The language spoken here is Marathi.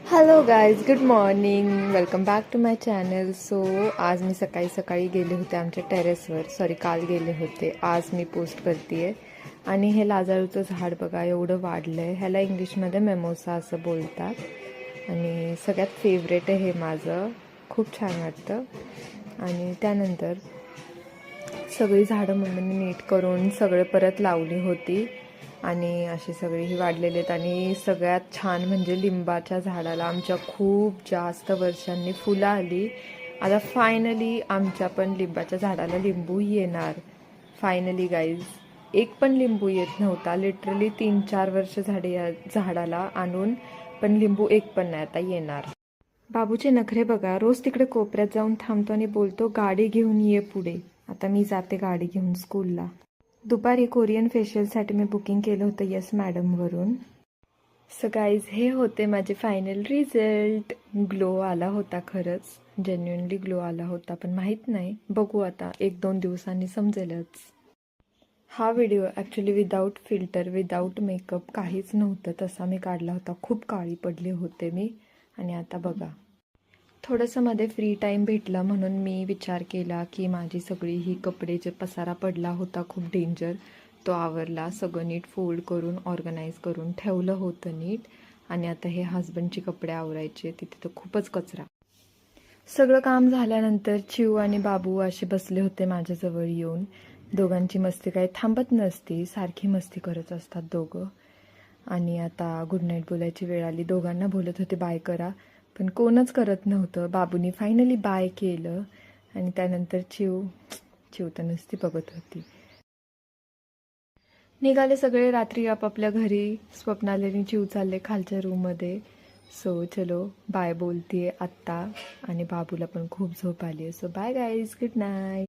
Hello guys, good morning. Welcome back to my channel. So आज मी सकाळी गेले होते आमच्या टेरेसवर. काल गेले होते. आज मी पोस्ट करते आहे. आणि हे लाजाळूचं झाड बघा एवढं वाढलं आहे. ह्याला इंग्लिशमध्ये मेमोसा असं बोलतात. आणि सगळ्यात फेवरेट आहे हे माझं. खूप छान वाटतं. आणि त्यानंतर सगळी झाडं मम्मीने नीट करून सगळे परत लावली होती. आणि अशी सगळी वाढलेली आहेत. आणि सगळ्यात छान म्हणजे लिंबाच्या झाडाला आमच्या खूप जास्त वर्षांनी फुलं आली. आता फायनली आमच्या पण लिंबाच्या झाडाला लिंबू येणार. फायनली गाईज, एक पण लिंबू येत नव्हता. लिटरली 3-4 वर्ष झाडाला आणून पण लिंबू एक पण नाही. आता येणार. बाबूचे नखरे बघा. रोज तिकडे कोपऱ्यात जाऊन थांबतो आणि बोलतो गाडी घेऊन ये पुढे. आता मी जाते गाडी घेऊन स्कूलला. दुपारी कोरियन फेशियलसाठी मी बुकिंग केलं होतं येस मॅडमवरून. सो गाईज, हे होते माझे फायनल रिझल्ट. ग्लो आला होता, खरंच जेन्युइनली ग्लो आला होता. पण माहीत नाही, बघू आता 1-2 दिवसांनी समजेलच. हा video actually without filter, without makeup, काहीच नव्हतं तसा मी काढला होता. खूप काळी पडले होते मी. आणि आता बघा, थोडंसं मध्ये फ्री टाईम भेटला म्हणून मी विचार केला की माझी सगळी ही कपडे जे पसारा पडला होता खूप डेंजर, तो आवरला. सगळं नीट फोल्ड करून ऑर्गनाईज करून ठेवलं होतं नीट. आणि आता हे हस्बंडचे कपडे आवरायचे, तिथे तर खूपच कचरा. सगळं काम झाल्यानंतर चिऊ आणि बाबू असे बसले होते माझ्याजवळ येऊन. दोघांची मस्ती काही थांबत नसती, सारखी मस्ती करत असतात दोघं. आणि आता गुड नाईट बोलायची वेळ आली. दोघांना बोलत होते बाय करा, पण कोणच करत नव्हतं. बाबूनी फायनली बाय केलं. आणि त्यानंतर चिऊ तर नुसती बघत होती. निघाले सगळे रात्री आपापल्या घरी. स्वप्नालीने चिऊ चालले खालच्या रूममध्ये. सो चलो बाय बोलतीये आत्ता. आणि बाबूला पण खूप झोप आली आहे. So bye guys, good night.